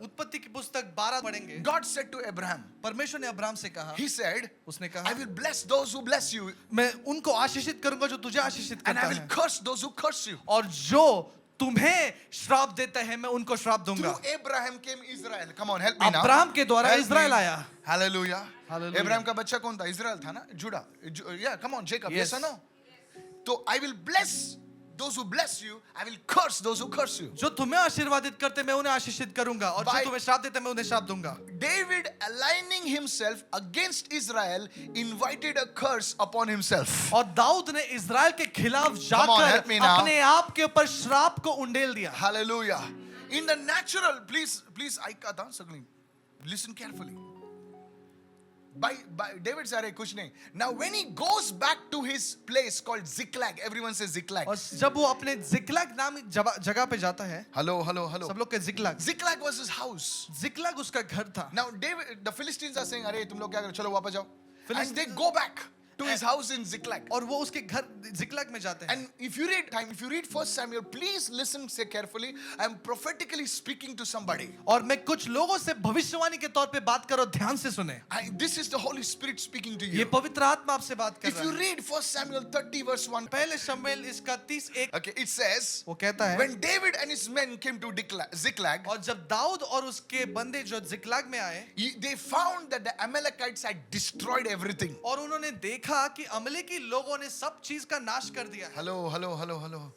उत्पत्ति की पुस्तक 12 पढ़ेंगे, God said to Abraham, परमेश्वर ने अब्राहम से कहा, He said, उसने I कहा, will bless those who bless you, मैं उनको आशीषित करूंगा जो तुझे आशीषित and करता I will है, curse those who curse you. और जो तुम्हें श्राप देता है मैं उनको श्राप दूंगा. Through Abraham came Israel. Come on, help me now. Abraham के द्वारा Help इज़राइल me. आया. Hallelujah. Hallelujah. Abraham का बच्चा कौन था? इज़राइल था ना? जुड़ा. Yeah, come on, Jacob. Yes. Yes or no? So I will bless those who bless you. I will curse those who curse you. जो तुम्हें आशीर्वादित करते मैं उन्हें आशीषित करूंगा, और जो By- तुम्हें श्राप देते मैं उन्हें श्राप दूंगा. David, aligning himself against Israel, invited a curse upon himself. और दाऊद ने इज़राइल के खिलाफ Come on, जाकर help me now. अपने आप के ऊपर श्राप को उंडेल दिया. Hallelujah. In the natural, please, ऐका था सगळी. Listen carefully. By David सारे कुछ नहीं. Now when he goes back to his place called Ziklag, everyone says Ziklag. और जब वो अपने जिकलग नाम जगह पे जाता है, Hello. सब लोग के जिकलग, Ziklag was his house. जिकलग उसका घर था. Now the Philistines are saying, अरे तुम लोग क्या करो, चलो वापस जाओ. And Philistines- they go back to his house in Ziklag. और वो उसके घर जिकलग में जाते हैं. And if you read 1 Samuel, please listen, say carefully. I am prophetically speaking to somebody. और मैं कुछ लोगों से भविष्यवाणी के तौर पे बात करो, ध्यान से सुने. This is the Holy Spirit speaking to ये you. पवित्र आत्मा आपसे बात कर If रहा you है. read 1 Samuel 30 verse 1, पहले शमूएल इसका 31 okay, it says, वो कहता है, when David and his men came to Ziklag, और जब दाऊद और उसके बंदे जो जिकलग में आए, they found that the Amalekites had destroyed everything. और उन्होंने देखा कि अमले की लोगों ने सब चीज का नाश कर दिया. Hello.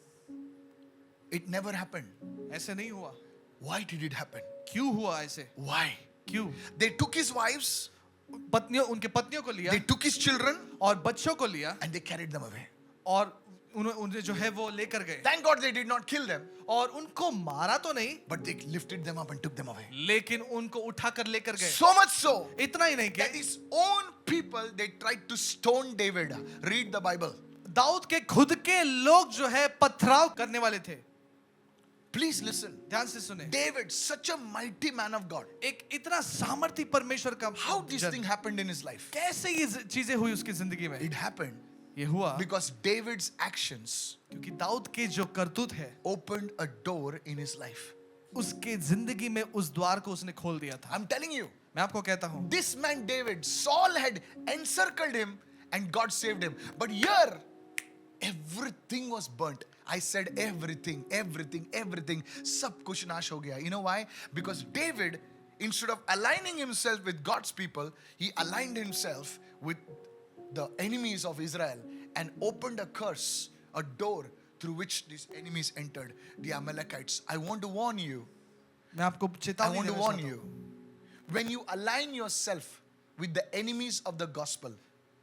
It never happened. ऐसे नहीं हुआ. Why did it happen? क्यों हुआ ऐसे? Why? क्यों? They took his wives, उनके पत्नियों को लिया they took his children, और बच्चों को लिया, and they carried them away. और उन्हें जो है वो लेकर गए. Thank God they did not kill them, और उनको मारा तो नहीं, but they lifted them up and took them away. लेकिन उनको उठाकर लेकर गए. So much so इतना ही नहीं that कि his own people, they tried to stone David. Read the Bible. Dawood के खुद के लोग जो है पथराव करने वाले थे. Please listen. ध्यान से सुने. David, such a mighty man of God. एक इतना सामर्थी परमेश्वर का How this जन. thing happened in his life? कैसे ये चीजें हुई उसकी जिंदगी में? It happened ये हुआ because David's actions क्योंकि दाऊद के जो करतूत है, opened a door in his life. उसके जिंदगी में उस द्वार को उसने खोल दिया था. I'm telling you, मैं आपको कहता हूँ, this man David, Saul had encircled him and God saved him. But here, everything was burnt. I said everything. Sab kuch nash ho gaya. You know why? Because David, instead of aligning himself with God's people, he aligned himself with the enemies of Israel and opened a curse, a door through which these enemies entered, the Amalekites. I want to warn you. मैं आपको I चेतावनी want to देना warn चाहता हूँ. you. When you align yourself with the enemies of the gospel,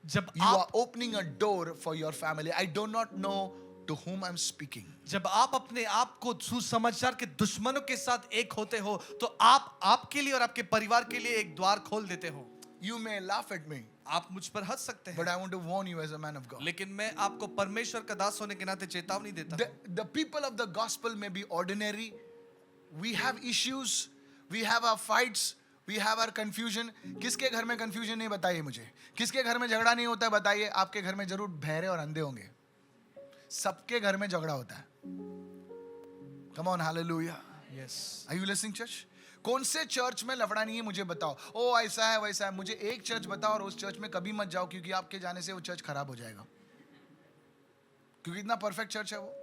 जब you आप are opening a door for your family. I do not know to whom I'm speaking. जब आप अपने आप को सुसमाचार के दुश्मनों के साथ एक होते हो, तो आप आपके लिए और आपके परिवार के लिए एक द्वार खोल देते हो. You may laugh at me, आप मुझ पर हंस सकते हैं, but I want to warn you as a man of God. लेकिन मैं आपको परमेश्वर का दास होने के नाते चेतावनी देता हूँ. The people of the gospel may be ordinary. We have issues. We have our fights. We have our confusion. किसके घर में confusion नहीं बताइए मुझे. किसके घर में झगड़ा नहीं होता है बताइए. आपके घर में जरूर बहरे और अंधे होंगे. सबके घर में झगड़ा होता है. Come on, hallelujah. Yes. Are you listening, church? कौन से चर्च में लफड़ा नहीं है मुझे बताओ, ओ ऐसा है वैसा है, मुझे एक चर्च बताओ और उस चर्च में कभी मत जाओ, क्योंकि आपके जाने से वो चर्च खराब हो जाएगा, क्योंकि इतना परफेक्ट चर्च है वो।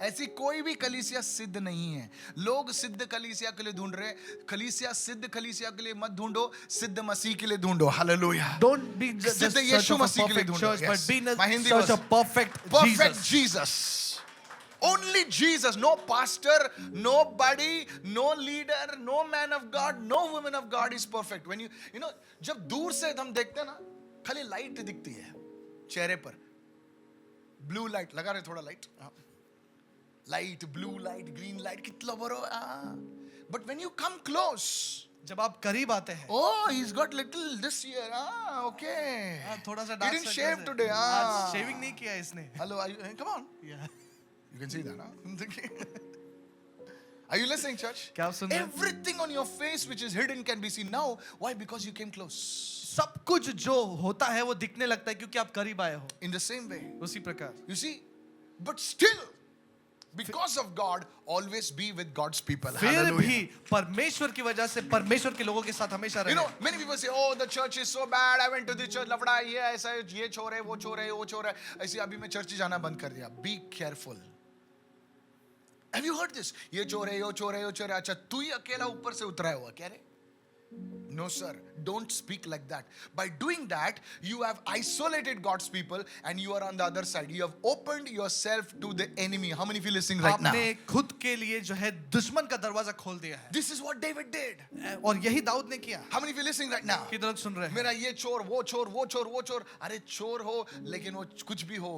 ऐसी कोई भी कलीसिया सिद्ध नहीं है। लोग सिद्ध कलीसिया के लिए ढूंढ रहे, कलीसिया सिद्ध कलीसिया के लिए मत ढूंढो, सिद्ध मसीह के लिए ढूंढो। हालेलुया। Don't be just सिद्ध search यीशु of a मसीह के लिए perfect ढूंढो। church, but be in a My Hindi search was of perfect perfect Jesus. Jesus. Only Jesus. No pastor, nobody, no leader, no man of God, no woman of God is perfect. When you know, जब दूर से हम देखते हैं ना, खाली light दिखती है चेहरे पर, ब्लू लाइट लगा रहे, थोड़ा light, light, blue light, green light, कितना बड़ो, but when you come close, जब आप करीब आते हैं, oh, he's got little this year, okay, थोड़ा सा he dark didn't circles shave है। today, आज शेविंग नहीं किया इसने। hello, are you, come on, Yeah. you can see that, huh? Are you listening, church? क्या आप सुन रहे हैं? Everything on your face which is hidden can be seen now. Why? Because you came close. सब कुछ जो होता है वो दिखने लगता है क्योंकि आप करीब आए हो। In the same way, उसी प्रकार you see, but still, because of God, always be with God's people. फिर Hallelujah. भी परमेश्वर की वजह से परमेश्वर के लोगों के साथ हमेशा You रहे। know, many people say, "Oh, the church is so bad. I went to the church. लफड़ा ये ऐसा है, ये चोर है, वो चोर है, वो चोर है." ऐसे अभी मैं चर्च जाना बंद कर दिया. Be careful. Have you heard this? ये चोर है, यो चोर है, यो चोर है. अच्छा, तू ही अकेला ऊपर से उतरा हुआ क्या रे? No, sir. Don't speak like that. By doing that, you have isolated God's people and you are on the other side. You have opened yourself to the enemy. How many of you listening right now? आपने खुद के लिए जो है दुश्मन का दरवाजा खोल दिया है। This is what David did. और यही दाऊद ने किया। How many of you listening right now? कितने लोग सुन रहे हैं? मेरा ये चोर, वो चोर, वो चोर, वो चोर, अरे चोर हो लेकिन वो कुछ भी हो,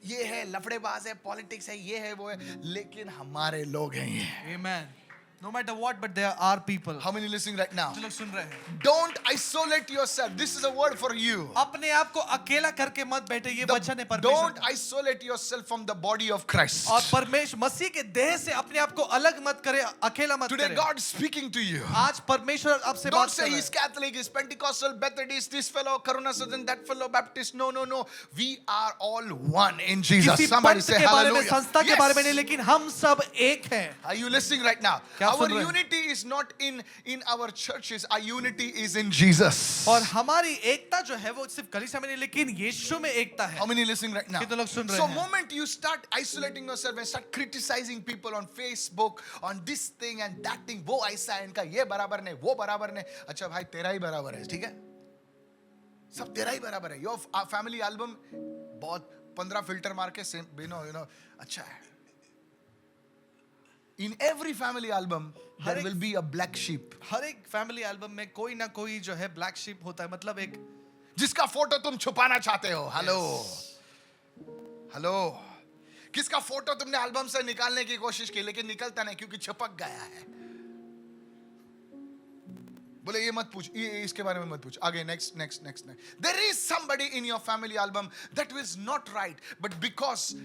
ये है लफड़ेबाज है, पॉलिटिक्स है, ये है वो है, लेकिन हमारे लोग हैं ये. Amen. No matter what, but there are people. How many listening right now? जो लोग सुन रहे हैं, Don't isolate yourself. This is a word for you. अपने आप को अकेला करके मत बैठे, ये वचन है Don't परमेश्वर का। isolate yourself from the body of Christ. और परमेश्वर मसीह के देह से अपने आप को अलग मत करे, अकेला मत Today करे। God is speaking to you. आज परमेश्वर आपसे Don't बात say कर रहा he's है। Catholic, he's Pentecostal, Methodist, this fellow, Karuna Southern, that fellow, Baptist. No, no, no. We are all one in Jesus. किसी Somebody पंथ say के बारे में, hallelujah. संस्था के बारे में नहीं, Yes. लेकिन हम सब एक हैं। Are you listening right now? क्या आप Our सुन रहे हैं? unity is not in our churches. Our unity is in Jesus. और हमारी एकता जो है वो सिर्फ कलीसिया में नहीं, लेकिन यीशु में एकता है। How many listening right now? कितने लोग सुन रहे So हैं? moment you start isolating yourself and start criticizing people on Facebook, on this thing and that thing, वो ऐसा है, इनका ये बराबर नहीं, वो बराबर नहीं. अच्छा भाई, तेरा ही बराबर है, ठीक है? सब तेरा ही बराबर है. Your family album बहुत 15 फिल्टर मार के same, you know, अच्छा है. In every family album there will be a black sheep. हर एक फैमिली एल्बम में कोई ना कोई जो है ब्लैक शिप होता है, मतलब एक जिसका फोटो तुम छुपाना चाहते हो. हेलो हेलो, किसका फोटो तुमने एल्बम से निकालने की कोशिश की लेकिन निकलता नहीं क्योंकि छपक गया है. बोले ये मत पूछ, ये इसके बारे में मत पूछ. आगे next. There is somebody in your family album that was not right, but because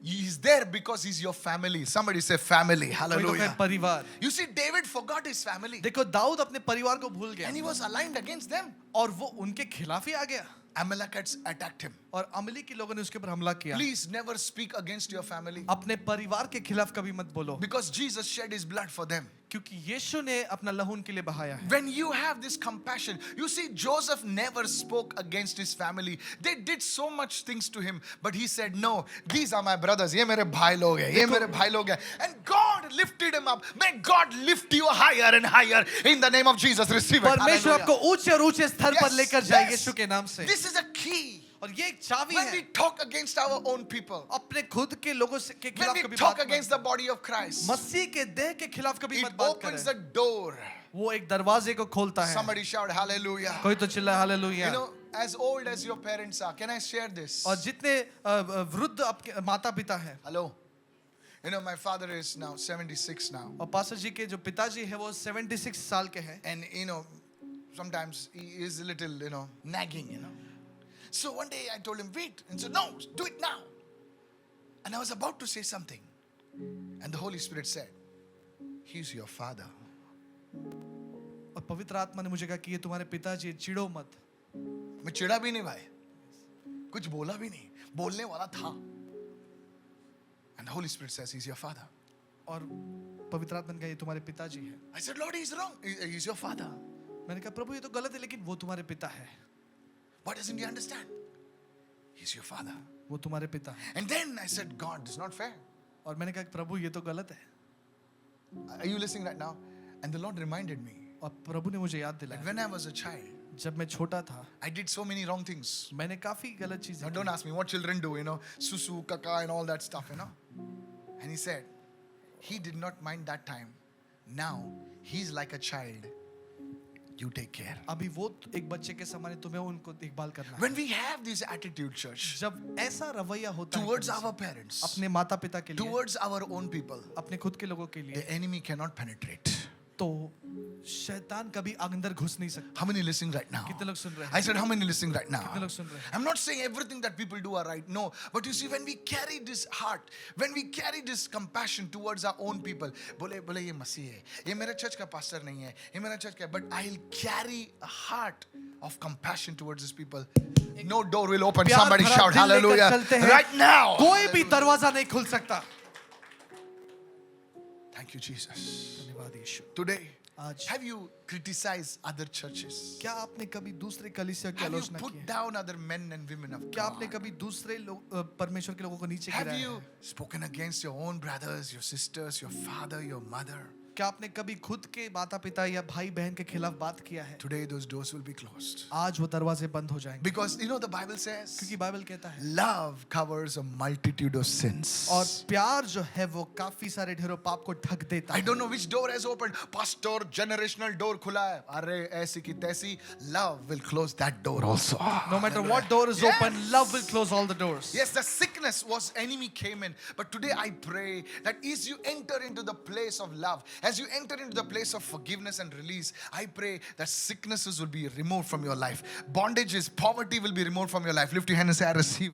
he is there because he's your family. Somebody say family. कोई लोग Hallelujah. है परिवार। You see, David forgot his family देखो दाऊद अपने परिवार को भूल गया and he was aligned against them. और वो उनके खिलाफ ही आ गया Amalekites attacked him. और अमली के लोगों ने उसके ऊपर हमला किया। Please never speak against your family अपने परिवार के खिलाफ कभी मत बोलो, because Jesus shed his blood for them. क्योंकि यीशु ने अपना लहू उनके लिए बहाया है। When you have this compassion, you see, Joseph never spoke against his family. They did so much things to him, but he said, "No, these are my brothers. ये मेरे भाई लोग हैं, ये मेरे भाई लोग हैं." And God lifted him up. May God lift you higher and higher in the name of Jesus. Receive it. परमेश्वर आपको Hallelujah. ऊंचे और ऊंचे स्तर पर Yes, लेकर जाए yes. यीशु के नाम से। This is a key. और ये एक चाबी When है। we talk against our own people, अपने खुद के लोगों से के when खिलाफ we कभी talk बात against the body of Christ, मसीह के देह के खिलाफ कभी it मत बात opens करें। the door. वो एक दरवाजे को खोलता है। Somebody shout hallelujah. कोई तो चिल्ला hallelujah. You know, as old as your parents are, can I share this? और जितने वृद्ध आपके माता पिता हैं, Hello. You know, my father is now 76 now. और पास्टर जी के जो पिताजी है वो 76 साल के हैं। And, you know, sometimes he is a little, nagging, So one day I told him, wait. And he said, no, do it now. And I was about to say something. And the Holy Spirit said, he's your father. और पवित्र आत्मा ने मुझे कहा कि ये तुम्हारे पिताजी, चिढ़ो मत। मैं चिढ़ा भी नहीं भाई, कुछ बोला भी नहीं, बोलने वाला था. And the Holy Spirit says he's your father. और पवित्र आत्मा ने कहा ये तुम्हारे पिताजी है। I said, Lord, he's wrong. He's your father. मैंने कहा प्रभु ये तो गलत है, लेकिन वो तुम्हारे पिता है। What doesn't he understand? He's your father. वो तुम्हारे पिता है। And then I said, God, it's not fair. और मैंने कहा प्रभु ये तो गलत है। Are you listening right now? And the Lord reminded me और प्रभु ने मुझे याद that दिलाया, when I was a child, जब मैं छोटा था I did so many wrong things. मैंने काफी गलत चीजें Now, की। don't ask me what children do, susu, kaka, and all that stuff, And he said, he did not mind that time. Now, he's like a child. You take care. अभी वो एक बच्चे के समान है, तुम्हें उनको देखभाल करना है। When we have this attitude, church, जब ऐसा रवैया होता है towards कलीसिया, our parents, अपने माता पिता के लिए, towards our own people, अपने खुद के लोगों के लिए, the enemy cannot penetrate. तो शैतान कभी अंदर घुस नहीं सकता। How many listening right now? कितने लोग सुन रहे I हैं? said, how many listening right now? कितने लोग सुन रहे हैं? I'm not saying everything that people do are right. No. But you see, when we carry this heart, when we carry this compassion towards our own people, बोले ये मसीह है, ये मेरा church का pastor नहीं है, ये मेरा चर्च का, but I'll carry a heart of compassion towards these people. No door will open. प्यार Somebody भरा shout दिल लेकर hallelujah चलते हैं, right now. कोई भी दरवाजा नहीं खुल सकता। Thank you, Jesus. धन्यवाद यीशु। Today, आज have you criticized other churches? क्या आपने कभी दूसरे कलीसिया की Have you आलोचना की put है? down other men and women of क्या आपने God? कभी दूसरे लोग परमेश्वर के लोगों को नीचे Have गिराया you है? spoken against your own brothers, your sisters, your father, your mother? क्या आपने कभी खुद के माता पिता या भाई बहन के खिलाफ बात किया है? Today those doors will be closed. आज वो दरवाजे बंद हो जाएंगे, Because the Bible says क्योंकि बाइबल कहता है love covers a multitude of sins. और प्यार जो है वो काफी सारे ढेरों पाप को ढक देता I है। don't know which door has opened. Pastor, generational door खुला है. अरे ऐसी की तैसी. Love will close that door also. No matter what door is Yes. open, love will close all the doors. Yes, the sickness was enemy came in. But today I pray that as you enter into the place of love, as you enter into the place of forgiveness and release, I pray that sicknesses will be removed from your life. Bondages, poverty will be removed from your life. Lift your hand and say, I receive.